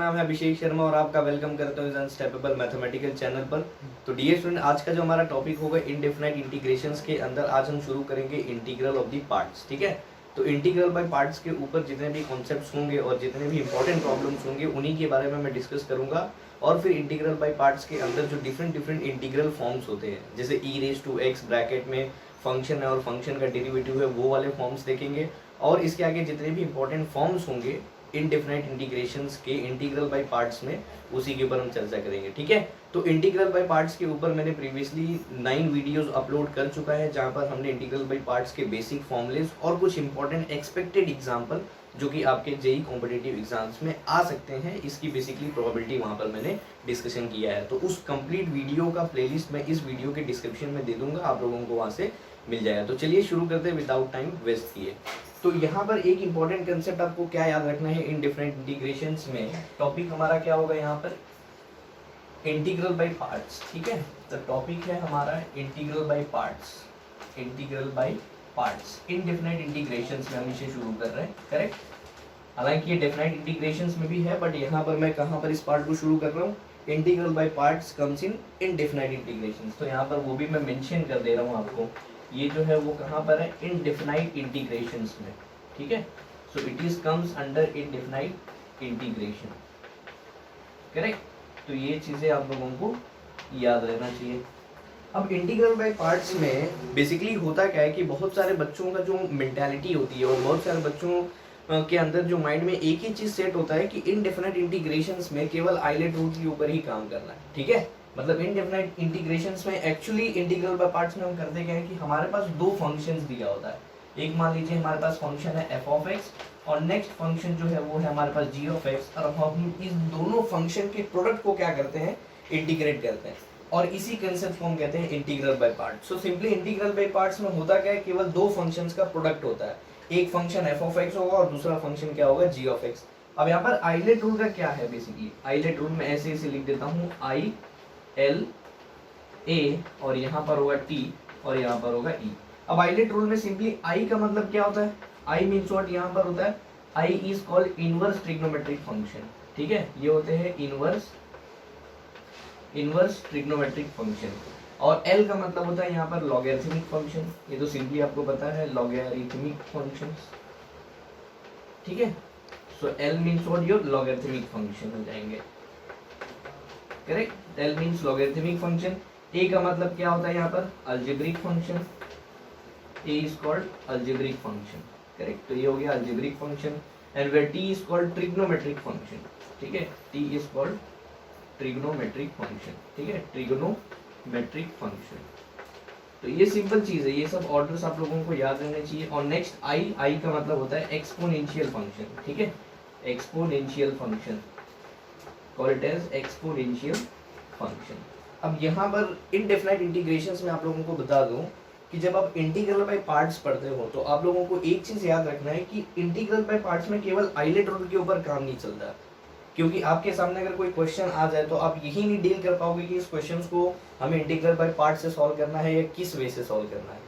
नाम है अभिषेक शर्मा और आपका वेलकम करता हूँ अनस्टॉपेबल मैथमेटिकल चैनल पर। तो डियर स्टूडेंट, आज का जो हमारा टॉपिक होगा इनडेफिनाइट इंटीग्रेशंस के अंदर आज हम शुरू करेंगे इंटीग्रल ऑफ द पार्ट्स। ठीक है, तो इंटीग्रल बाय पार्ट्स के ऊपर जितने भी कॉन्सेप्ट्स होंगे और जितने भी इंपॉर्टेंट प्रॉब्लम्स होंगे उन्हीं के बारे में मैं डिस्कस करूंगा। और फिर इंटीग्रल बाय पार्ट्स के अंदर जो डिफरेंट इंटीग्रल फॉर्म्स होते हैं, जैसे e⁻x ब्रैकेट में फंक्शन है और फंक्शन का डेरिवेटिव है, वो वाले फॉर्म्स देखेंगे। और इसके आगे जितने भी इंपॉर्टेंट फॉर्म्स होंगे इनडेफिनाइट इंटीग्रेशंस के इंटीग्रल बाय पार्ट्स में, उसी के ऊपर हम चर्चा करेंगे। ठीक है, तो इंटीग्रल बाय पार्ट्स के ऊपर मैंने प्रीवियसली 9 वीडियोस अपलोड कर चुका है, जहां पर हमने इंटीग्रल बाय पार्ट्स के बेसिक फॉर्मूलेस और कुछ इंपॉर्टेंट एक्सपेक्टेड एग्जांपल जो कि आपके जेई कॉम्पिटिटिव एग्जाम्स में आ सकते हैं, इसकी बेसिकली प्रोबेबिलिटी वहां पर मैंने डिस्कशन किया है। तो उस कंप्लीट वीडियो का प्लेलिस्ट मैं इस वीडियो के डिस्क्रिप्शन में दे दूंगा, आप लोगों को वहां से मिल जाएगा। तो चलिए शुरू करते हैं विदाउट टाइम वेस्ट किए। तो यहाँ पर एक इंपॉर्टेंट कंसेप्ट आपको क्या याद रखना है इनडेफिनाइट इंटीग्रेशंस में, टॉपिक हमारा क्या होगा यहाँ पर, इंटीग्रल बाय पार्ट्स। ठीक है, तो टॉपिक है हमारा integral by parts. Integral by parts indefinite integrations में हम इसे शुरू कर रहे हैं, करेक्ट। हालांकि ये डेफिनाइट इंटीग्रेशंस में भी है, बट यहाँ पर मैं कहाँ पर इस पार्ट को शुरू कर रहा हूँ, integral by parts comes in indefinite integrations. तो यहाँ पर वो भी मैं मेंशन कर दे रहा हूँ आपको, ये जो है वो कहाँ पर है, इनडेफिनाइट इंटीग्रेशंस में। ठीक है, so it is comes under indefinite integration, correct. तो ये चीजें आप लोगों को याद रहना चाहिए। अब इंटीग्रल बाय पार्ट्स में बेसिकली होता क्या है कि बहुत सारे बच्चों का जो मेंटालिटी होती है और बहुत सारे बच्चों के अंदर जो माइंड में एक ही चीज सेट होता है कि इनडेफिनाइट इंटीग्रेशंस में केवल आइलेट रूट के ऊपर ही काम करना है। ठीक है, मतलब इनडेफिनाइट इंटीग्रेशंस में एक्चुअली इंटीग्रल बाय पार्ट्स में हम करते क्या है कि हमारे पास दो फंक्शंस दिया होता है। एक मान लीजिए हमारे पास फंक्शन है f(x) और नेक्स्ट फंक्शन जो है वो है हमारे पास g(x), और हम इस दोनों फंक्शन के प्रोडक्ट को क्या करते हैं, इंटीग्रेट करते हैं, और इसी कंसेप्ट को हम कहते हैं integral by parts. So simply integral by parts में होता क्या है, केवल दो फंक्शंस का प्रोडक्ट होता है, एक फंक्शन f(x) होगा और दूसरा फंक्शन क्या होगा, g(x). अब यहाँ पर आइलेट रूल का क्या है, बेसिकली आइलेट रूल में ऐसे लिख देता हूँ I L A और यहाँ पर होगा T और यहाँ पर होगा E। अब आइलेट रूल में सिंपली I का मतलब क्या होता है, I मीन्स व्हाट, यहाँ पर होता है I is called inverse trigonometric function. ठीक है, ये होते हैं इनवर्स ट्रिग्नोमेट्रिक फंक्शन। और L का मतलब होता है यहाँ पर लॉगरिथमिक फंक्शन, ये तो सिंपली आपको पता है लॉगरिथमिक फंक्शन। ठीक है, so L means what, your logarithmic function हो जाएंगे, correct. L means logarithmic function. A का मतलब क्या होता है यहाँ पर, algebraic function, A is called algebraic function, correct. तो ये हो गया algebraic function. And where T is called trigonometric function. ठीक है, T is called trigonometric function. ठीक है, ट्रिग्नोमेट्रिक फंक्शन। तो ये सिंपल चीज है, ये सब ऑर्डर्स आप लोगों को याद रहने चाहिए। और नेक्स्ट I का मतलब होता है एक्सपोनेंशियल फंक्शन। ठीक है, exponential function, call it as exponential function। अब यहाँ पर इनडेफिनाइट इंटीग्रेशंस में आप लोगों को बता दूं कि जब आप इंटीग्रल बाय पार्ट्स पढ़ते हो तो आप लोगों को एक चीज याद रखना है कि इंटीग्रल बाय पार्ट्स में केवल आइलेट रूल के ऊपर काम नहीं चलता, क्योंकि आपके सामने अगर कोई क्वेश्चन आ जाए तो आप यही नहीं डील कर पाओगे कि इस क्वेश्चन को हमें इंटीग्रल बाय पार्ट्स से सॉल्व करना है या किस वे से सॉल्व करना है।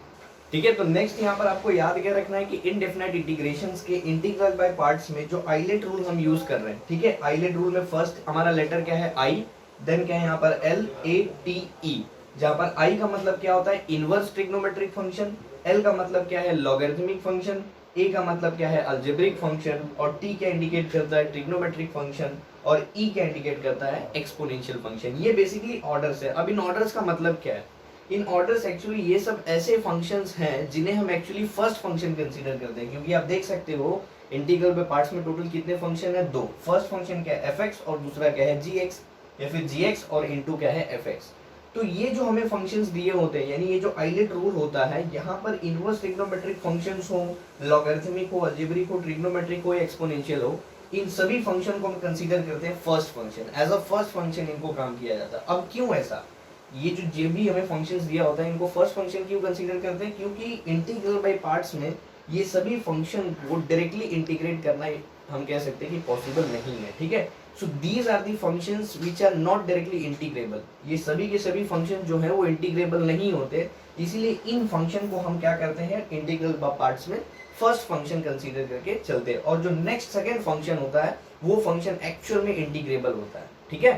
ठीक है, तो नेक्स्ट यहाँ पर आपको याद क्या रखना है कि इनडेफिनाइट इंटीग्रेशंस के इंटीग्रल बाय पार्ट्स में जो आइलेट रूल हम यूज कर रहे हैं, ठीक है, आइलेट रूल में फर्स्ट हमारा लेटर क्या है, I, देन क्या है यहाँ पर LATE, जहाँ पर I का मतलब क्या होता है, इनवर्स ट्रिग्नोमेट्रिक फंक्शन, L का मतलब क्या है, लॉगरिथमिक फंक्शन, A का मतलब क्या है, अलजेब्रिक फंक्शन, और T क्या इंडिकेट करता है, ट्रिग्नोमेट्रिक फंक्शन, और E क्या इंडिकेट करता है, एक्सपोनेंशियल फंक्शन। ये बेसिकली ऑर्डर्स है। अब इन ऑर्डर्स का मतलब क्या है, इन ऑर्डर्स एक्चुअली ये सब ऐसे फंक्शंस हैं जिन्हें हम एक्चुअली फर्स्ट फंक्शन कंसीडर करते हैं, क्योंकि आप देख सकते हो इंटीग्रल बाय पार्ट्स में टोटल कितने फंक्शन है, दो। फर्स्ट फंक्शन क्या है, f(x) और दूसरा क्या है, g(x), या फिर g(x) और इनटू क्या है, f(x). तो ये जो हमें फंक्शंस दिए होते हैं, यानी ये जो आइलेट रूल होता है, यहाँ पर इनवर्स ट्रिग्नोमेट्रिक फंक्शंस हो, लॉगरिथमिक हो, अलजेब्रिक हो, ट्रिग्नोमेट्रिक हो, एक्सपोनेंशियल हो, इन सभी फंक्शन को हम कंसीडर करते हैं first function, as a first function इनको काम किया जाता है। अब क्यों ऐसा, ये जो भी हमें फंक्शंस दिया होता है इनको फर्स्ट फंक्शन क्यों कंसीडर करते हैं, क्योंकि इंटीग्रल बाय पार्ट्स में ये सभी फंक्शन को डायरेक्टली इंटीग्रेट करना हम कह सकते हैं कि पॉसिबल नहीं है। ठीक है, so these are the functions which are not directly integrable. ये सभी के सभी फंक्शन जो है वो इंटीग्रेबल नहीं होते, इसीलिए इन फंक्शन को हम क्या करते हैं, इंटीग्रल बाय पार्ट्स में फर्स्ट फंक्शन कंसीडर करके चलते हैं। और जो नेक्स्ट सेकंड फंक्शन होता है वो फंक्शन एक्चुअल में इंटीग्रेबल होता है, ठीक है।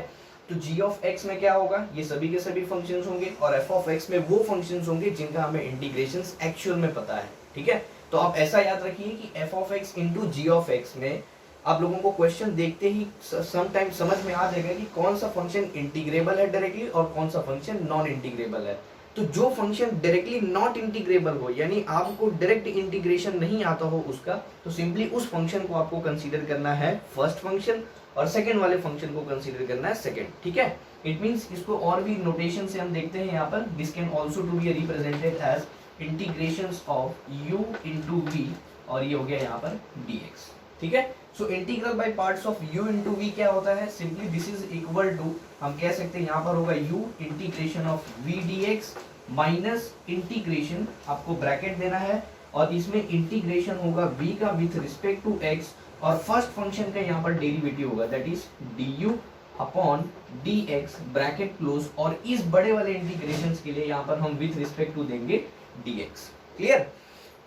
तो g ऑफ x में क्या होगा, ये सभी के सभी फंक्शंस होंगे, और f ऑफ x में वो फंक्शंस होंगे जिनका हमें इंटीग्रेशंस एक्चुअल में पता है, ठीक है। तो आप ऐसा याद रखिए कि f of x into g of x में आप लोगों को क्वेश्चन देखते ही समटाइम समझ में आ जाएगा कि कौन सा फंक्शन इंटीग्रेबल है डायरेक्टली और कौन सा फंक्शन नॉन इंटीग्रेबल है। तो जो फंक्शन डायरेक्टली नॉट इंटीग्रेबल हो, यानी आपको डायरेक्ट इंटीग्रेशन नहीं आता हो उसका, तो सिंपली उस फंक्शन को आपको कंसीडर करना है फर्स्ट फंक्शन, और सेकंड वाले फंक्शन को कंसीडर करना है सेकंड, ठीक है। इट मींस इसको और भी नोटेशन से हम देखते हैं यहाँ पर, this can also to be represented as integrations of u into v, और ये हो गया यहाँ पर dx, ठीक है। So integral by parts of u into v क्या होता है, simply this is equal to, हम कह सकते हैं यहाँ पर होगा u integration of v dx minus integration, आपको ब्रैकेट देना है और इसमें इंटीग्रेशन होगा v का विथ रिस्पेक्ट टू x, और फर्स्ट फंक्शन का यहाँ पर डेरिवेटिव होगा that is du upon dx bracket close, और इस बड़े वाले इंटीग्रेशंस के लिए यहाँ पर हम विथ रिस्पेक्ट टू देंगे dx, क्लियर।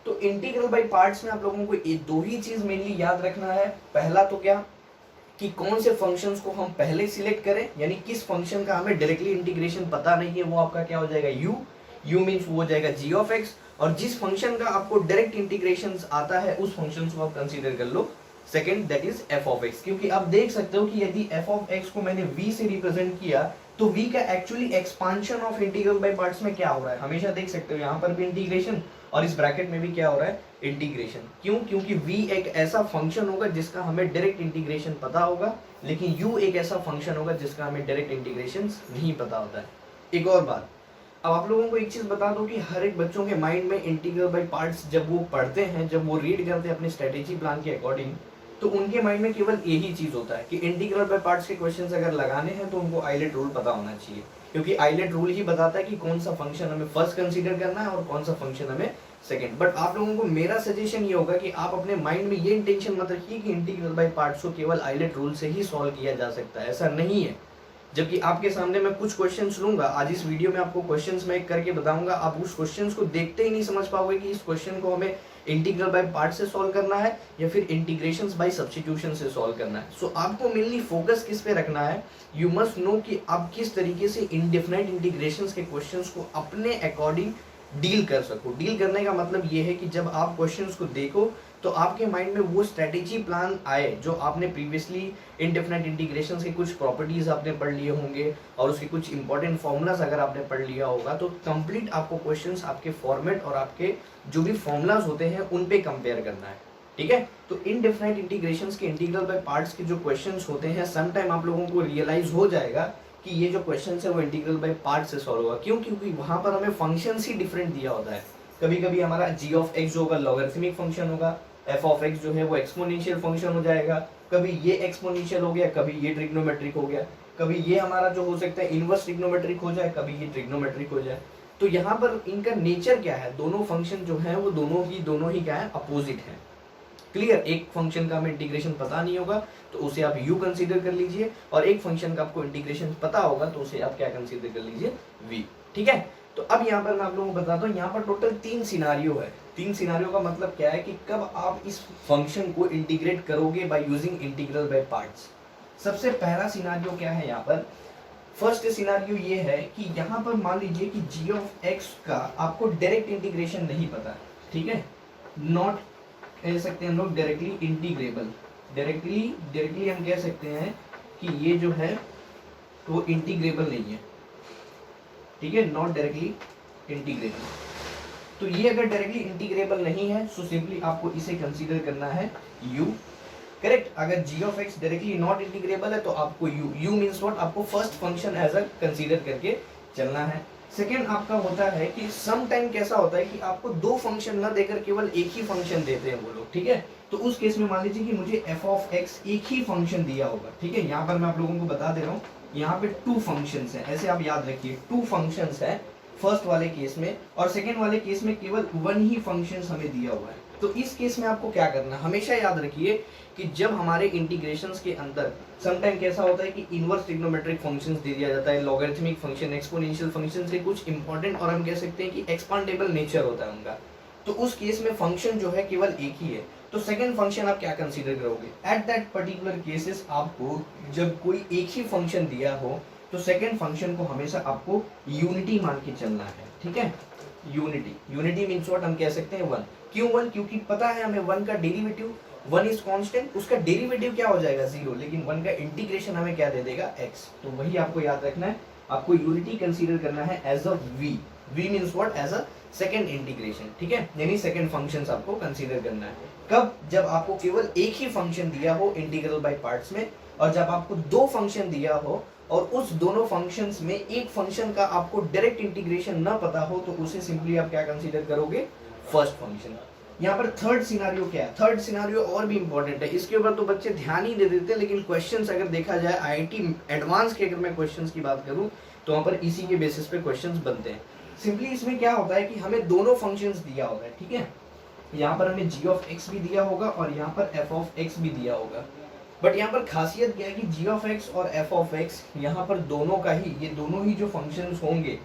तो इंटीग्रल बाय पार्ट्स में आप लोगों को ये दो ही चीज मेनली याद रखना है। पहला तो क्या कि कौन से फंक्शंस को हम पहले सिलेक्ट करें, यानी किस फंक्शन का हमें डायरेक्टली इंटीग्रेशन पता नहीं है, वो आपका क्या हो जाएगा u मींस वो हो जाएगा g ऑफ x, और जिस फंक्शन का आपको डायरेक्ट इंटीग्रेशन आता है उस फंक्शन को आप कंसीडर कर लो second, that is f of x। क्योंकि आप देख सकते हो कि यदि f ऑफ x को मैंने v से रिप्रेजेंट किया तो v का actually expansion of integral by parts में क्या हो रहा है, हमेशा देख सकते हो यहाँ पर भी इंटीग्रेशन और इस ब्रैकेट में भी क्या हो रहा है, इंटीग्रेशन। क्यों, क्योंकि v एक ऐसा फंक्शन होगा जिसका हमें डायरेक्ट इंटीग्रेशन पता होगा, लेकिन u एक ऐसा फंक्शन होगा जिसका हमें डायरेक्ट इंटीग्रेशन नहीं पता होता है। एक और बात, अब आप लोगों को एक चीज बता दो कि हर एक बच्चों के माइंड में इंटीग्रल बाय पार्ट्स जब वो पढ़ते हैं, जब वो रीड करते हैं अपने स्ट्रेटेजी प्लान के अकॉर्डिंग, तो उनके माइंड में केवल यही चीज होता है कि इंटीग्रल बाय पार्ट्स के क्वेश्चंस अगर लगाने हैं तो उनको आइलेट रूल पता होना चाहिए, क्योंकि आइलेट रूल ही बताता है कि कौन सा फंक्शन हमें फर्स्ट कंसीडर करना है और कौन सा फंक्शन हमें सेकंड। बट आप लोगों को मेरा सजेशन ये होगा कि आप अपने माइंड में ये इंटेंशन मत रखिए कि इंटीग्रल बाय पार्ट्स को केवल आइलेट रूल से ही सॉल्व किया जा सकता है, ऐसा नहीं है। जबकि आपके सामने मैं कुछ क्वेश्चंस लूंगा, आज इस वीडियो में आपको क्वेश्चंस मैं करके बताऊंगा, आप उस क्वेश्चंस को देखते ही नहीं समझ पाओगे कि इस क्वेश्चन को हमें इंटीग्रल बाय पार्ट से सॉल्व करना है या फिर इंटीग्रेशंस बाय सब्स्टिट्यूशन से सॉल्व करना है। सो आपको मेनली फोकस किस पे रखना है, यू मस्ट नो कि आप किस तरीके से इंडेफिनाइट इंटीग्रेशंस के क्वेश्चंस को अपने अकॉर्डिंग डील कर सको। डील करने का मतलब ये है कि जब आप क्वेश्चंस को देखो तो आपके माइंड में वो स्ट्रेटेजी प्लान आए जो आपने प्रीवियसली इंडेफिनाइट इंटीग्रेशंस के कुछ प्रॉपर्टीज आपने पढ़ लिए होंगे और उसके कुछ इंपॉर्टेंट फॉर्मूलाज अगर आपने पढ़ लिया होगा, तो कंप्लीट आपको क्वेश्चंस आपके फॉर्मेट और आपके जो भी फॉर्मूलाज होते हैं उन पे कंपेयर करना है, ठीक है। तो इंडेफिनाइट इंटीग्रेशंस के इंटीग्रल बाय पार्ट्स के जो क्वेश्चंस होते हैं, सम टाइम आप लोगों को रियलाइज हो जाएगा कि ये जो क्वेश्चन है वो इंटीग्रल बाय पार्ट से सॉल्व होगा। क्यों, क्योंकि वहां पर हमें फंक्शंस ही डिफरेंट दिया होता है। कभी कभी हमारा g ऑफ x जो होगा लॉगरिथमिक फंक्शन होगा, f ऑफ x जो है वो एक्सपोनेंशियल फंक्शन हो जाएगा, कभी ये एक्सपोनेंशियल हो गया, कभी ये ट्रिग्नोमेट्रिक हो गया, कभी ये हमारा जो हो सकता है इनवर्स ट्रिग्नोमेट्रिक हो जाए, कभी ये ट्रिग्नोमेट्रिक हो जाए। तो यहाँ पर इनका नेचर क्या है, दोनों फंक्शन जो है वो दोनों ही क्या है, अपोजिट है। क्लियर, एक फंक्शन का हमें इंटीग्रेशन पता नहीं होगा तो उसे आप u कंसीडर कर लीजिए, और एक फंक्शन का आपको इंटीग्रेशन पता होगा तो उसे आप क्या कंसीडर कर लीजिए, v, ठीक है। तो अब यहाँ पर मैं आप लोगों को बताता हूँ, यहाँ पर टोटल 3 सिनारियो है। 3 सिनारियो का मतलब क्या है कि कब आप इस फंक्शन को इंटीग्रेट करोगे by using integral by parts. सबसे पहला सिनारियो क्या है यहाँ पर, फर्स्ट सिनारियो ये है कि यहाँ पर मान लीजिए कि g ऑफ x का आपको डायरेक्ट इंटीग्रेशन नहीं पता, ठीक है, नॉट कह सकते हैं हम लोग डायरेक्टली इंटीग्रेबल, डायरेक्टली हम कह सकते हैं कि ये जो है वो इंटीग्रेबल नहीं है, ठीक है, नॉट डायरेक्टली इंटीग्रेबल। तो ये अगर डायरेक्टली इंटीग्रेबल नहीं है तो सिंपली आपको इसे कंसीडर करना है u, करेक्ट। अगर g of x directly not integrable है तो आपको u मींस व्हाट, आपको first function as a consider करके चलना है। सेकेंड आपका होता है कि सम टाइम कैसा होता है कि आपको 2 फंक्शन ना देकर केवल एक ही फंक्शन देते हैं वो लोग, ठीक है। तो उस केस में मान लीजिए कि मुझे f ऑफ x एक ही फंक्शन दिया होगा, ठीक है। यहाँ पर मैं आप लोगों को बता दे रहा हूँ, यहाँ पे 2 फंक्शंस हैं, ऐसे आप याद रखिए 2 फंक्शंस हैं फर्स्ट वाले केस में, और सेकेंड वाले केस में केवल 1 ही फंक्शंस हमें दिया हुआ है। तो इस केस में आपको क्या करना है, हमेशा याद रखिए कि जब हमारे इंटीग्रेशंस के अंदर समटाइम कैसा होता है कि इनवर्स ट्रिग्नोमेट्रिक फंक्शंस दे दिया जाता है, लॉगरिथमिक फंक्शन, एक्सपोनेंशियल फंक्शन से कुछ इंपॉर्टेंट और हम कह सकते हैं कि एक्सपांडेबल नेचर होता है उनका। तो उस केस में फंक्शन जो है केवल एक ही है, तो सेकंड फंक्शन आप क्या कंसीडर करोगे? एट दैट पर्टिकुलर केसेस आपको जब कोई एक ही फंक्शन दिया हो तो सेकंड फंक्शन को हमेशा आपको यूनिटी मान के चलना है, ठीक है। यूनिटी मीन्स व्हाट, हम कह सकते हैं 1। क्यों 1? क्योंकि पता है हमें 1 का डेरिवेटिव, 1 इज कांस्टेंट, उसका डेरिवेटिव क्या हो जाएगा 0, लेकिन 1 का इंटीग्रेशन हमें क्या दे देगा x। तो वही आपको याद रखना है, आपको यूनिटी कंसीडर करना है as a v means what, as a second integration, ठीक है, यानी सेकंड फंक्शंस आपको कंसीडर करना है। कब? जब आपको केवल एक ही फंक्शन दिया हो इंटीग्रल बाय पार्ट्स में, और जब आपको दो फंक्शन दिया हो और उस दोनों फंक्शंस में एक फंक्शन का आपको डायरेक्ट इंटीग्रेशन ना पता हो, तो उसे सिंपली आप क्या कंसीडर करोगे? First function. यहाँ पर थर्ड सिनारियो क्या है? थर्ड सिनारियो और भी इंपॉर्टेंट है, इसके ऊपर तो बच्चे ध्यान ही दे देते, लेकिन क्वेश्चंस अगर देखा जाए आईआईटी एडवांस के अगर मैं क्वेश्चंस की बात करूं तो वहां पर इसी के बेसिस पे क्वेश्चंस बनते हैं। सिंपली इसमें क्या होता है कि हमें दोनों फंक्शंस दिया होता है, ठीक है, यहाँ पर हमें g ऑफ x भी दिया होगा और यहाँ पर f ऑफ x भी दिया होगा। बट यहाँ पर खासियत क्या है कि g ऑफ x और f ऑफ x यहाँ पर दोनों का ही, ये दोनों ही जो फंक्शंस होंगे,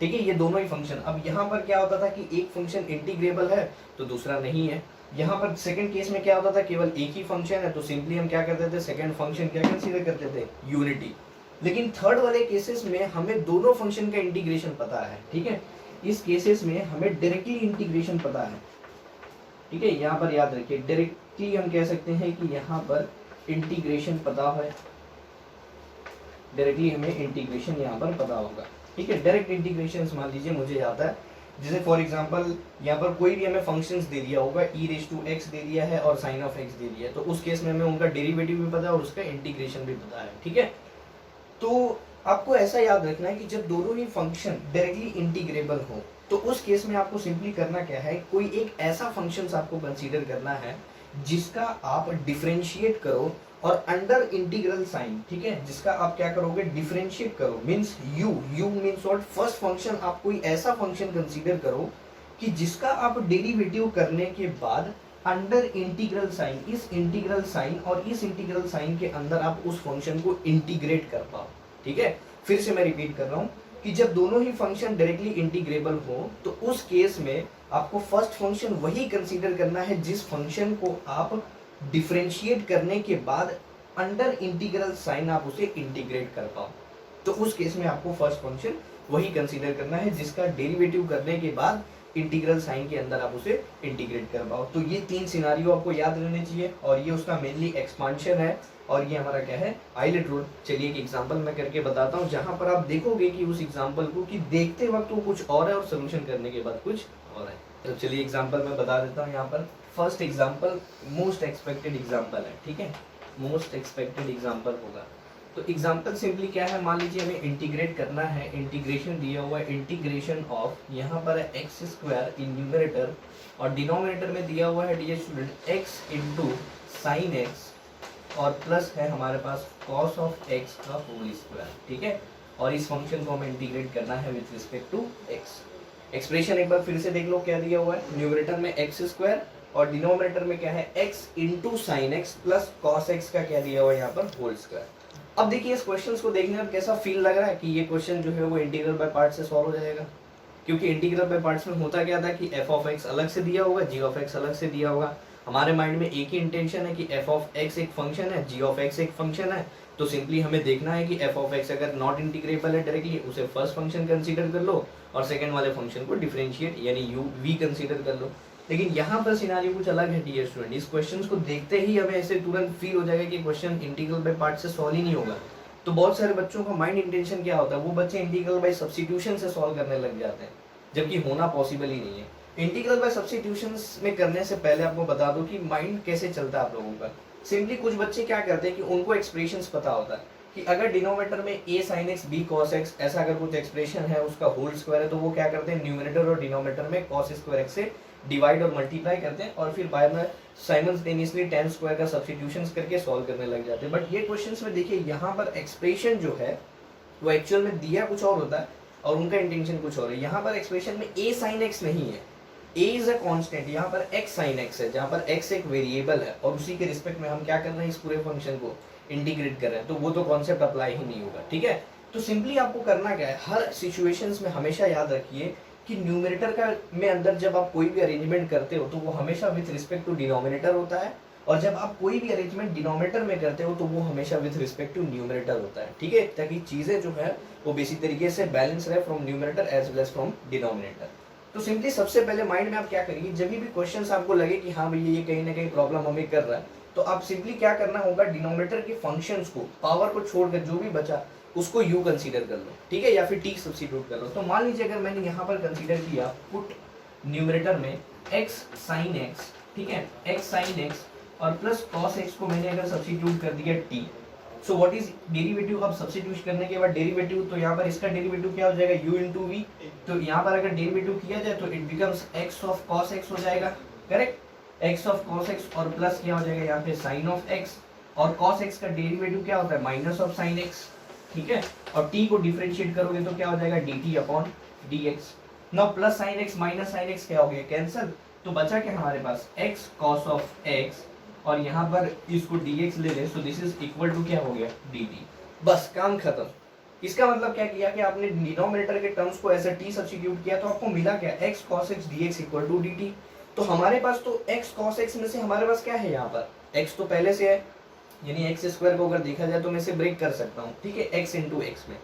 ठीक है, ये दोनों ही फंक्शन। अब यहाँ पर क्या होता था कि एक फंक्शन इंटीग्रेबल है तो दूसरा नहीं है। यहाँ पर सेकंड केस में क्या होता था, केवल एक ही फंक्शन है, तो सिंपली हम क्या करते थे, सेकंड फंक्शन क्या कंसीडर करते थे? यूनिटी। लेकिन थर्ड वाले केसेस में हमें दोनों फंक्शन का इंटीग्रेशन पता है, ठीक है, इस केसेस में हमें डायरेक्टली इंटीग्रेशन पता है, ठीक है। यहाँ पर याद रखिए, डायरेक्टली हम कह सकते हैं कि यहाँ पर इंटीग्रेशन पता है, डायरेक्टली हमें इंटीग्रेशन यहाँ पर पता होगा, ठीक है। डायरेक्ट इंटीग्रेशन मान लीजिए मुझे आता है, जैसे फॉर एग्जांपल यहाँ पर कोई भी हमें फंक्शंस दे दिया होगा, e⁻x दे दिया है और sin ऑफ x दे दिया है, तो उस केस में हमें उनका डेरिवेटिव भी पता है और उसका इंटीग्रेशन भी पता है, ठीक है। तो आपको ऐसा याद रखना है कि जब दोनों ही फंक्शन डायरेक्टली इंटीग्रेबल हो तो उस केस में आपको सिंपली करना क्या है, कोई एक ऐसा फंक्शन आपको कंसीडर करना है जिसका आप डिफरेंशिएट करो और अंडर इंटीग्रल साइन, ठीक है, जिसका आप क्या करोगे, डिफरेंशिएट करो, means you means what, first function आप कोई ऐसा फंक्शन कंसीडर करो कि जिसका आप डेरिवेटिव करने के बाद अंडर इंटीग्रल साइन, इस इंटीग्रल साइन और इस इंटीग्रल साइन के अंदर आप उस फंक्शन को इंटीग्रेट कर पाओ, ठीक है। फिर से मैं रिपीट कर रहा हूं कि जब दोनों ही फंक्शन डायरेक्टली इंटीग्रेबल हो तो उस केस में आपको फर्स्ट फंक्शन वही कंसीडर करना है जिस फंक्शन को आप डिफरेंशिएट करने के बाद अंडर इंटीग्रल साइन आप उसे इंटीग्रेट कर पाओ, तो उस केस में आपको फर्स्ट फंक्शन वही कंसीडर करना है जिसका डेरिवेटिव करने के बाद इंटीग्रल साइन के अंदर आप उसे इंटीग्रेट कर पाओ। तो ये तीन सिनारियो आपको याद रहने चाहिए और ये उसका मेनली एक्सपांशन है और ये हमारा क्या है, आइलेट रूल। चलिए एक एग्जांपल मैं करके बताता हूँ जहां पर आप देखोगे कि उस एग्जांपल को कि देखते वक्त वो कुछ और है और सोल्यूशन करने के बाद कुछ और है। तो चलिए एग्जांपल मैं बता देता हूँ। यहाँ पर first example most expected example है, ठीक है, मोस्ट एक्सपेक्टेड एग्जांपल होगा। तो एग्जांपल सिंपली क्या है, मान लीजिए हमें इंटीग्रेट करना है, इंटीग्रेशन दिया हुआ है, इंटीग्रेशन ऑफ यहाँ पर है एक्स स्क्वायर इन न्यूमरेटर और डिनोमिनेटर में दिया हुआ है dear student x into sine x और प्लस है हमारे पास कॉस ऑफ एक्स का होल स्क्वायर, ठीक है। और इस फंक्शन को हमें इंटीग्रेट करना है with respect to x. Expression एक बार फिर से देख लो क्या दिया हुआ है, न्यूमरेटर में एक्स स्क्वायर और डिनोमिनेटर में क्या है x into sine x plus cos x का क्या दिया हुआ है यहाँ पर होल स्क्वायर। अब देखिए इस क्वेश्चन को देखने में कैसा फील लग रहा है कि ये क्वेश्चन जो है वो इंटीग्रल बाय पार्ट से सॉल्व हो जाएगा, क्योंकि इंटीग्रल बाय पार्ट्स में होता क्या था कि f ऑफ x अलग से दिया होगा, g ऑफ x अलग से दिया होगा। हमारे माइंड में एक ही इंटेंशन है कि f ऑफ x एक फंक्शन है, g ऑफ x एक फंक्शन है, तो सिंपली हमें देखना है कि f ऑफ x अगर नॉट इंटीग्रेबल है डायरेक्टली उसे फर्स्ट फंक्शन कंसीडर कर लो और सेकंड वाले फंक्शन को डिफरेंशिएट यानी u v कंसीडर कर लो। लेकिन यहाँ पर सिनारियो कुछ अलग है डियर स्टूडेंट। इस क्वेश्चन को देखते ही हमें ऐसे तुरंत फील हो जाएगा कि क्वेश्चन इंटीग्रल बाय पार्ट से सॉल्व ही नहीं होगा। तो बहुत सारे बच्चों का माइंड इंटेंशन क्या होता है, वो बच्चे इंटीग्रल बाय सब्स्टिट्यूशन से सॉल्व करने लग जाते हैं, जबकि होना पॉसिबल ही नहीं है। इंटीग्रल बाय सब्स्टिट्यूशन में करने से पहले आपको बता दो कि माइंड कैसे चलता है आप लोगों का। सिंपली कुछ बच्चे क्या करते हैं कि उनको एक्सप्रेशंस पता होता है कि अगर डिनोमिनेटर में a sin x b cos x ऐसा अगर कुछ एक्सप्रेशन है उसका होल स्क्वायर है, तो वो क्या करते हैं न्यूमरेटर और डिनोमिनेटर में cos स्क्वायर x से डिवाइड और मल्टीप्लाई करते हैं और फिर बाद में साइमल्टेनियसली tan स्क्वायर का सब्स्टिट्यूशंस करके सॉल्व करने लग जाते हैं। बट ये क्वेश्चंस में देखिए यहाँ पर एक्सप्रेशन जो है वो एक्चुअल में दिया कुछ और होता है और उनका इंटेंशन कुछ और है। यहाँ पर एक्सप्रेशन में a sin x नहीं है, a इज अ कांस्टेंट, यहाँ पर x sin x है, जहाँ पर x एक वेरिएबल है और उसी के रिस्पेक्ट में हम क्या कर रहे हैं, इस पूरे फंक्शन को इंटीग्रेट कर रहे हैं, तो वो तो कॉन्सेप्ट अप्लाई ही नहीं होगा, ठीक है। तो सिंपली आपको करना क्या है, हर सिचुएशंस में हमेशा याद रखिए कि न्यूमरेटर का में अंदर जब आप कोई भी अरेंजमेंट करते हो तो वो हमेशा विथ रिस्पेक्ट टू डिनोमिनेटर होता है, और जब आप कोई भी अरेंजमेंट डिनोमिनेटर में करते हो तो वो हमेशा विथ रिस्पेक्ट टू न्यूमरेटर होता है, ठीक है, ताकि चीजें जो है वो बेसी तरीके से बैलेंस रहे from numerator as well as from denominator. तो सिंपली सबसे पहले माइंड में आप क्या करिए, जब भी क्वेश्चन आपको लगे कि हाँ भैया ये कहीं ना कहीं प्रॉब्लम हमें कर रहा है, तो आप सिंपली क्या करना होगा, डिनोमिनेटर के फंक्शंस को, पावर को छोड़कर जो भी बचा उसको u कंसीडर कर लो, ठीक है, या फिर t सब्स्टिट्यूट कर लो। तो मान लीजिए अगर मैंने यहाँ पर कंसीडर किया पुट न्यूमरेटर में x sin x, ठीक है, x sin x और प्लस cos x को मैंने अगर सब्स्टिट्यूट कर दिया t, so what is derivative. अब सब्स्टिट्यूट करने के बाद डेरिवेटिव, तो यहाँ पर इसका डेरिवेटिव क्या हो जाएगा, u इंटू वी। तो यहाँ पर अगर डेरिवेटिव किया जाए तो it becomes x of cos x हो जाएगा, correct, x of cos x और प्लस क्या हो जाएगा यहाँ पे sin ऑफ x, और cos x का डेरिवेटिव क्या होता है, माइनस ऑफ sin x, ठीक है, और t को डिफरेंशिएट करोगे तो क्या हो जाएगा, dt upon dx। Now plus sin x minus sin x क्या हो गया, कैंसिल, तो बचा क्या हमारे पास x cos ऑफ x, और यहाँ पर इसको dx ले ले, so this is equal to क्या हो गया, dt। बस काम खत्म। इसका मतलब क्या किया कि आपने डिनोमिनेटर के टर्म्स को ऐसे t सब्स्टिट्यूट किया तो आपको मिला क्या, x cos x dx equal to dt। तो हमारे पास तो x cos x में से हमारे पास क्या है, यहाँ पर x तो पहले से है, यानी एक्स स्क्वायर को अगर देखा जाए तो मैं इसे ब्रेक कर सकता हूँ, ठीक है, x इंटू एक्स में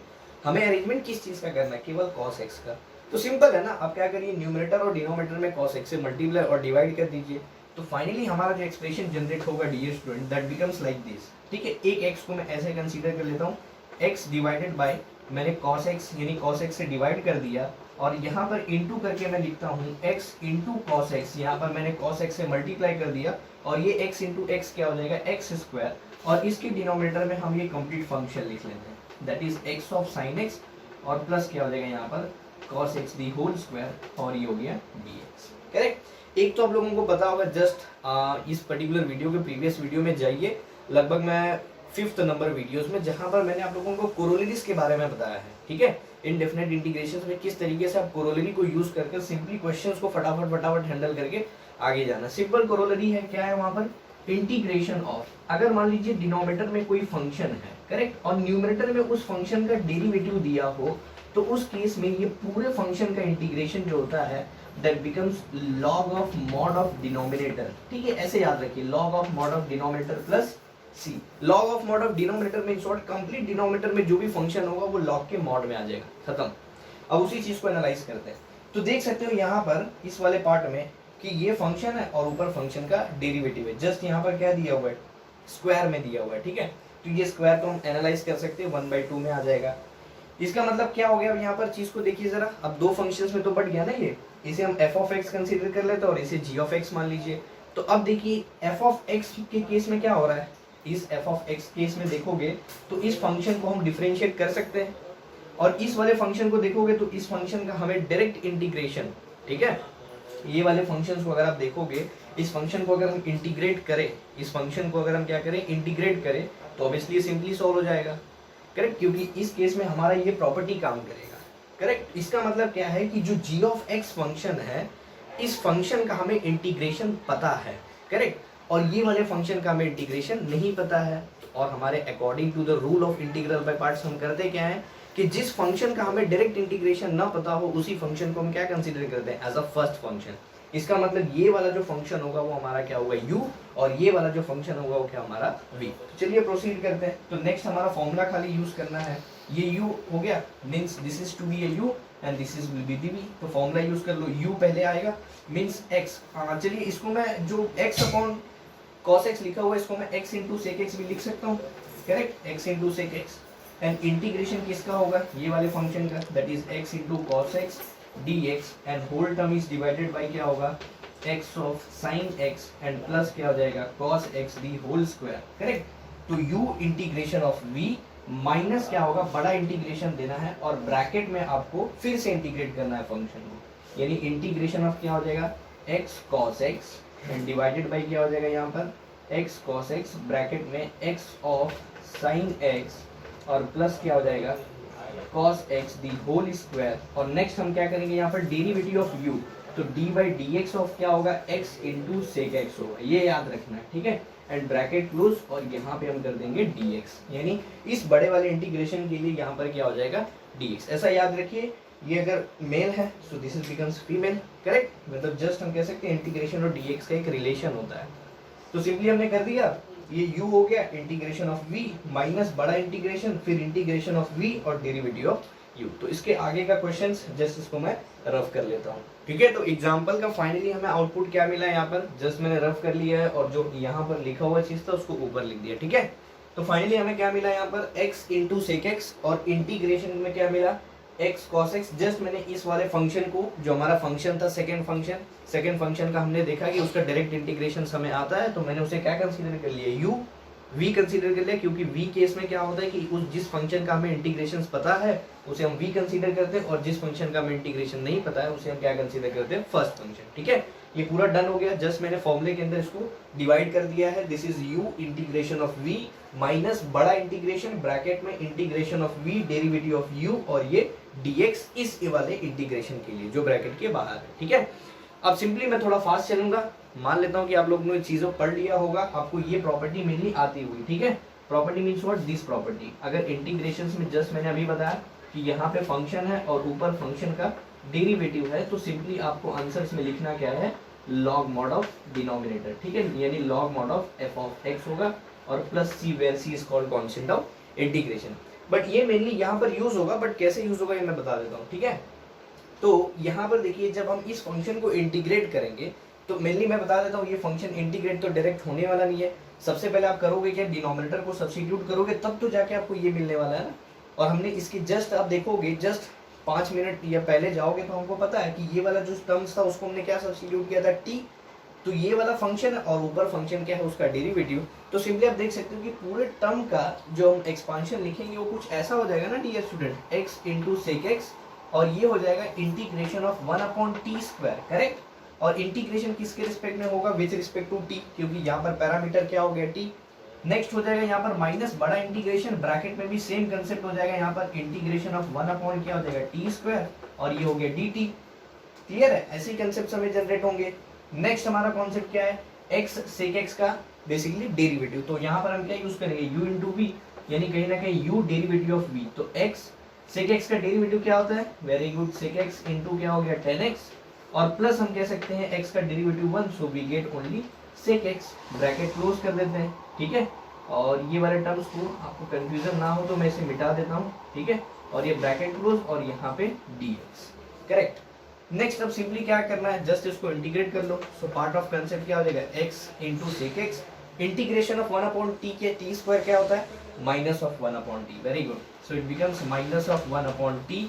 हमें अरेंजमेंट किस चीज का करना है, केवल cos x का। तो सिंपल है ना, आप क्या करिए, न्यूमरेटर और डिनोमिनेटर में cos x से मल्टीप्लाई और डिवाइड कर दीजिए, तो फाइनली हमारा जो एक्सप्रेशन जनरेट होगा dear student, that becomes like this, ठीक है। एक x को मैं ऐसे कंसीडर कर लेता हूँ, x डिवाइडेड बाय मैंने cos x यानी cos x से डिवाइड कर दिया, और यहाँ पर इंटू करके मैं लिखता हूँ x इंटू cos x, यहाँ पर मैंने cos x से मल्टीप्लाई कर दिया, और ये x इंटू एक्स क्या हो जाएगा, एक्स स्क्वायर, और इसके डिनोमिनेटर में हम ये कंप्लीट फंक्शन लिख लेते हैं, that is x of sin x, और प्लस क्या हो जाएगा यहाँ पर cos x the whole square, और ये हो गया dx, करेक्ट। एक तो आप लोगों को पता होगा, जस्ट इस पर्टिकुलर वीडियो के प्रीवियस वीडियो में जाइए, लगभग मैं 5th नंबर वीडियोस में, जहां पर मैंने आप लोगों को कोरोलरीज के बारे में बताया है, ठीक है, इनडेफिनेट इंटीग्रेशन में किस तरीके से आप कोरोलरी को यूज करके सिंपली क्वेश्चंस को फटाफट हैंडल करके आगे जाना। सिंपल कोरोलरी है, क्या है वहां पर, इंटीग्रेशन ऑफ, अगर मान लीजिए डिनोमिनेटर में कोई फंक्शन है, करेक्ट, और न्यूमरेटर में उस फंक्शन का डेरिवेटिव दिया हो, तो उस केस में ये पूरे फंक्शन का इंटीग्रेशन जो होता है that becomes log of mod of denominator, ठीक है, ऐसे याद रखिए, log of mod of denominator plus C. log of mod of denominator में इन शॉर्ट कंप्लीट डिनोमिनेटर में जो भी फंक्शन होगा वो log के मॉड में आ जाएगा, खत्म। अब उसी चीज को एनालाइज करते हैं, तो देख सकते हो यहाँ पर इस वाले पार्ट में कि ये फंक्शन है और ऊपर फंक्शन का डेरिवेटिव है, जस्ट यहाँ पर क्या दिया हुआ है, स्क्वायर में दिया हुआ है, ठीक है, तो ये स्क्वायर तो हम एनालाइज कर सकते हैं, 1/2 में आ जाएगा। इसका मतलब क्या हो गया, अब यहाँ पर चीज को देखिए जरा, अब दो फंक्शंस में तो बढ़ गया ना ये, इसे हम f ऑफ x कंसीडर कर लेते हैं और इसे g ऑफ x मान लीजिए। तो अब देखिए f ऑफ x के केस में क्या हो रहा है, इस f ऑफ x केस में देखोगे तो इस फंक्शन को हम डिफरेंशिएट कर सकते हैं, और इस वाले फंक्शन को देखोगे तो इस फंक्शन का हमें डायरेक्ट इंटीग्रेशन, ठीक है, ये वाले फंक्शंस को अगर आप देखोगे, इस फंक्शन को अगर हम इंटीग्रेट करें, इस फंक्शन को अगर हम क्या करें, इंटीग्रेट करें, तो ऑब्वियसली सिंपली सॉल्व हो जाएगा, करेक्ट, क्योंकि इस केस में हमारा ये प्रॉपर्टी काम करेगा, करेक्ट। इसका मतलब क्या है कि जो g ऑफ x फंक्शन है, इस फंक्शन का हमें इंटीग्रेशन पता है, करेक्ट, और ये वाले फंक्शन का हमें इंटीग्रेशन नहीं पता है, और हमारे according to the rule of integral by parts हम करते क्या है कि जिस फंक्शन का हमें डायरेक्ट इंटीग्रेशन ना पता हो उसी फंक्शन को हम क्या कंसीडर करते हैं, एज अ फर्स्ट फंक्शन। इसका मतलब ये वाला जो फंक्शन होगा वो हमारा क्या होगा, u, और ये वाला जो फंक्शन होगा वो क्या हमारा v। चलिए प्रोसीड करते हैं। तो नेक्स्ट हमारा फॉर्मूला खाली यूज करना है, ये u हो गया, means this is to be a u and this is will be the v। तो फॉर्मूला यूज कर लो, u पहले आएगा, मींस x। चलिए इसको मैं जो x अपॉन cos x लिखा हुआ है इसको मैं x इंटू सेक x भी लिख सकता हूँ, correct, x into sec x, and integration किसका होगा, ये वाले फंक्शन का, that is x into cos x dx, and whole term is divided by क्या होगा, x of sin x, and plus क्या हो जाएगा cos x the whole square, correct. तो u integration of v minus क्या होगा, बड़ा इंटीग्रेशन देना है, और ब्रैकेट में आपको फिर से इंटीग्रेट करना है फंक्शन को, यानी इंटीग्रेशन ऑफ क्या हो जाएगा, x cos x, and divided by क्या हो जाएगा यहाँ पर x cos x, ब्रैकेट में x ऑफ sin x, और प्लस क्या हो जाएगा cos x the whole square, और नेक्स्ट हम क्या करेंगे यहाँ पर डेरिवेटिव ऑफ u, तो d बाई dx ऑफ क्या होगा, x इंटू सेक x होगा, ये याद रखना है, ठीक है, एंड ब्रैकेट क्लोज, और यहाँ पे हम कर देंगे dx, यानी इस बड़े वाले इंटीग्रेशन के लिए यहाँ पर क्या हो जाएगा dx। ऐसा याद रखिए, ये अगर मेल है सो this is becomes female, correct. मतलब जस्ट हम कह सकते हैं इंटीग्रेशन और डीएक्स का एक रिलेशन होता है। तो सिंपली हमने कर दिया, ये u हो गया इंटीग्रेशन ऑफ v माइनस बड़ा इंटीग्रेशन फिर इंटीग्रेशन ऑफ v और डेरिवेटिव ऑफ u। तो इसके आगे का क्वेश्चंस जस्ट इसको मैं रफ कर लेता हूँ, ठीक है। तो एग्जांपल का फाइनली हमें आउटपुट क्या मिला है, यहाँ पर जस्ट मैंने रफ कर लिया है और जो यहाँ पर लिखा हुआ चीज था उसको ऊपर लिख दिया, ठीक है। तो फाइनली हमें क्या मिला यहाँ पर x इंटू सेक एक्स और इंटीग्रेशन में क्या मिला x cos x। जस्ट मैंने इस वाले फंक्शन को, जो हमारा फंक्शन था सेकंड फंक्शन का हमने देखा कि उसका डायरेक्ट इंटीग्रेशन हमें आता है, तो मैंने उसे क्या कंसीडर कर लिया, u v कंसीडर कर लिया, क्योंकि v केस में क्या होता है कि उस जिस फंक्शन का हमें इंटीग्रेशन पता है उसे हम v कंसीडर करते हैं और जिस फंक्शन का हमें इंटीग्रेशन नहीं पता है उसे हम क्या कंसीडर करते हैं, फर्स्ट फंक्शन, ठीक है। ये पूरा डन हो गया। जस्ट मैंने फॉर्मूले के अंदर इसको डिवाइड कर दिया है। This is u integration of v minus बड़ा इंटीग्रेशन ब्रैकेट में integration of v derivative of u और ये dx इस वाले इंटीग्रेशन के लिए जो ब्रैकेट के बाहर है, ठीक है। अब सिंपली मैं थोड़ा फास्ट चलूंगा, मान लेता हूं कि आप लोगों ने चीजों पढ़ लिया होगा, आपको ये प्रॉपर्टी मेनली आती हुई, ठीक है। Property means what, this property. अगर इंटीग्रेशंस में जस्ट मैंने अभी बताया कि यहाँ पे फंक्शन है और ऊपर फंक्शन का डेरिवेटिव है, तो सिंपली आपको आंसर्स में लिखना क्या है, लॉग मॉड ऑफ डिनोमिनेटर, ठीक है, यानी log mod of f of x होगा और plus c where c is called constant of integration. But ये मेनली यहाँ पर यूज होगा, बट कैसे यूज होगा ये मैं बता देता हूँ, ठीक है। तो यहाँ पर देखिए जब हम इस फंक्शन को इंटीग्रेट करेंगे तो मेनली मैं बता देता हूँ ये फंक्शन इंटीग्रेट तो डायरेक्ट होने वाला नहीं है। सबसे पहले आप करोगे क्या, डिनोमिनेटर को सब्स्टिट्यूट करोगे तब तो जाके आपको ये मिलने वाला है ना। और हमने इसकी जस्ट आप देखोगे जस्ट 5 मिनट या पहले जाओगे तो हमको पता है कि ये वाला जो टर्म्स था उसको हमने क्या सब्स्टिट्यूट किया था, टी। तो ये वाला फंक्शन है और ऊपर फंक्शन क्या है, उसका डेरिवेटिव। तो सिंपली आप देख सकते हो कि पूरे टर्म का जो हम एक्सपांशन लिखेंगे वो कुछ ऐसा हो जाएगा ना dear student, x into sec x और ये हो जाएगा integration of 1/t square, correct. और इंटीग्रेशन किसके रिस्पेक्ट में होगा, विच रिस्पेक्ट टू t, क्योंकि यहाँ पर पैरामीटर क्या हो गया, t। नेक्स्ट हो जाएगा यहाँ पर माइनस बड़ा इंटीग्रेशन, ब्रैकेट में भी सेम कंसेप्ट हो जाएगा, यहाँ पर इंटीग्रेशन ऑफ 1/ क्या हो जाएगा, t स्क्वायर और ये हो गया dt। क्लियर है, ऐसे ही कंसेप्ट हमें जनरेट होंगे। नेक्स्ट हमारा कॉन्सेप्ट क्या है, x sec x का बेसिकली डेरिवेटिव। तो यहाँ पर हम क्या यूज करेंगे, u इंटू v, यानी कहीं ना कहीं u डेरिवेटिव ऑफ v। तो x sec x का डेरिवेटिव क्या होता है, very good, sec x into क्या हो गया 10x और प्लस हम कह सकते हैं x का derivative 1, so we get only sec x, bracket close कर देते हैं, ठीक है। और ये वाले टर्म्स को आपको कंफ्यूजन ना हो तो मैं इसे मिटा देता हूँ, ठीक है। और ये ब्रैकेट क्लोज और यहाँ पे dx, करेक्ट। नेक्स्ट अब सिंपली क्या करना है, जस्ट इसको इंटीग्रेट कर लो। सो पार्ट ऑफ कंसेप्ट क्या हो जाएगा, x into sec x integration of 1/t के t स्क्वायर क्या होता है, minus of 1/t, very good. So it becomes minus of 1/t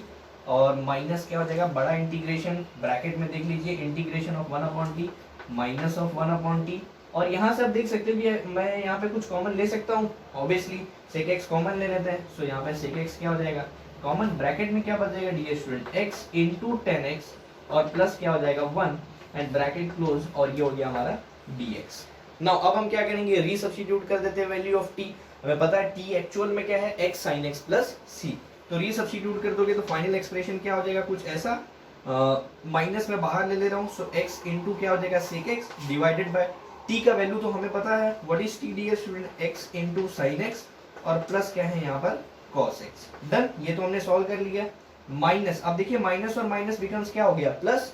और माइनस क्या हो जाएगा, बड़ा इंटीग्रेशन, ब्रैकेट में देख लीजिए integration of 1/t minus of 1/t। और यहाँ से आप देख सकते हो कि मैं यहाँ पे कुछ कॉमन ले सकता हूँ, ऑब्वियसली सेक एक्स कॉमन ले लेते हैं। सो यहाँ पे सेक एक्स क्या हो जाएगा कॉमन, ब्रैकेट में क्या बच जाएगा dear student, x into 10x और प्लस क्या हो जाएगा 1 एंड ब्रैकेट क्लोज और ये हो गया हमारा dx। नाउ अब हम क्या करेंगे, रीसब्स्टिट्यूट कर देते हैं वैल्यू ऑफ t। हमें पता है t एक्चुअल में क्या है, x sin x plus c। तो रीसब्स्टिट्यूट कर दोगे तो फाइनल एक्सप्रेशन क्या हो जाएगा, कुछ ऐसा, माइनस में बाहर ले रहा हूँ। सो x इंटू क्या हो जाएगा sec x divided by t का वैल्यू तो हमें पता है, what is t dear student, x into sin x और प्लस क्या है यहाँ पर cos x। डन, ये तो हमने सॉल्व कर लिया। माइनस, अब देखिए माइनस और माइनस बिकम्स क्या हो गया, प्लस।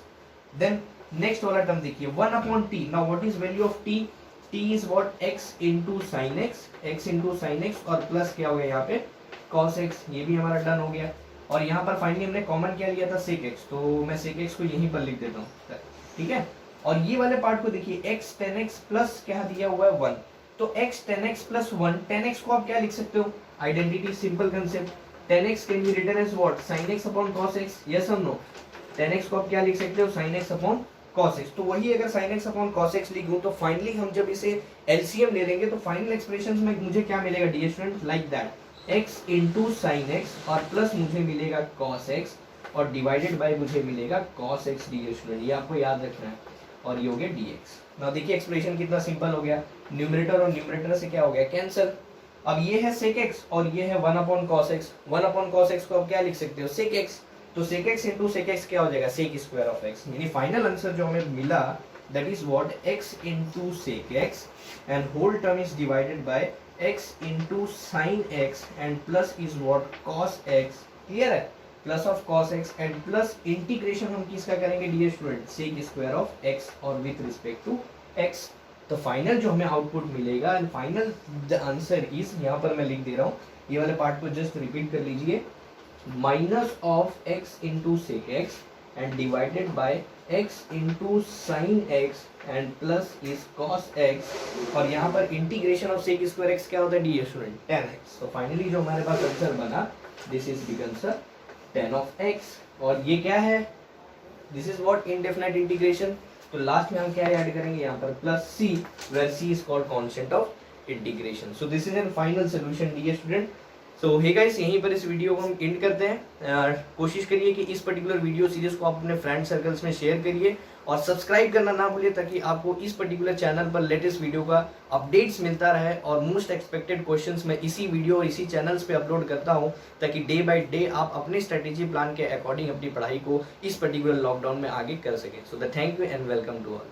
देन नेक्स्ट वाला टर्म देखिए 1/t। Now what is value of t, t is what x into sin x और प्लस क्या हो गया यहाँ पे cos x, ये भी हमारा डन हो गया। और यहाँ पर फाइनली हमने कॉमन क्या लिया था, sec x, तो मैं sec x को यहीं पर लिख देता हूँ, ठीक है। और ये वाले पार्ट को देखिए x 10x प्लस क्या दिया हुआ है 1, तो x 10x प्लस 1, 10x को आप क्या लिख सकते हो, identity, simple concept, 10x can be written as what, sin x upon cos x, yes और नो। 10x को आप क्या लिख सकते हो, sin x upon cos x। तो वही अगर sin x upon cos x लिखूं तो फाइनली हम जब इसे LCM ले लेंगे तो फाइनल एक्सप्रेशन में मुझे क्या मिलेगा dear student, like that, x into sine x और प्लस मुझे मिलेगा cos x और डिवाइडेड बाय मुझे मिलेगा cos x डियर स्टूडेंट, ये आपको याद रखना है। और ये हो गया dx। ना देखिए एक्सप्रेशन कितना सिंपल हो गया, न्यूमरेटर और न्यूमरेटर से क्या हो गया, कैंसिल। अब ये है sec x और ये है 1/cos x, 1/cos x को आप क्या लिख सकते हो, sec x। तो sec x into sec x क्या हो जाएगा, sec स्क्वायर ऑफ x, यानी फाइनल आंसर जो हमें मिला that is what x into sec x and whole term is divided by x into sin x and plus is what cos x। Clear है, plus of cos x and plus integration हम किसका करेंगे dear student, sec square of x और with respect to x. तो final जो हमें output मिलेगा and final the answer is, यहाँ पर मैं लिख दे रहा हूँ, ये वाले पार्ट को जस्ट रिपीट कर लीजिए, minus of x into sec x and divided by x into sine x and plus is cos x, और यहाँ पर integration of sec square x क्या होता है डियर स्टूडेंट, tan x। तो फाइनली जो हमारे पास आंसर बना, this is becomes tan of x, और ये क्या है, this is what, indefinite integration. तो लास्ट में हम क्या ऐड करेंगे यहाँ पर, plus c, where c is called constant of integration. So this is an final solution dear student. So hey guys, यहीं पर इस वीडियो को हम एंड करते हैं। कोशिश करिए कि इस पर्टिकुलर वीडियो सीरीज को आप अपने फ्रेंड सर्कल्स में शेयर करिए और सब्सक्राइब करना ना भूलिए, ताकि आपको इस पर्टिकुलर चैनल पर लेटेस्ट वीडियो का अपडेट्स मिलता रहे और मोस्ट एक्सपेक्टेड क्वेश्चंस मैं इसी वीडियो और इसी चैनल्स पे अपलोड करता हूं, ताकि डे बाय डे आप अपने स्ट्रेटेजी प्लान के अकॉर्डिंग अपनी पढ़ाई को इस पर्टिकुलर लॉकडाउन में आगे कर सकें। So the thank you and welcome to all.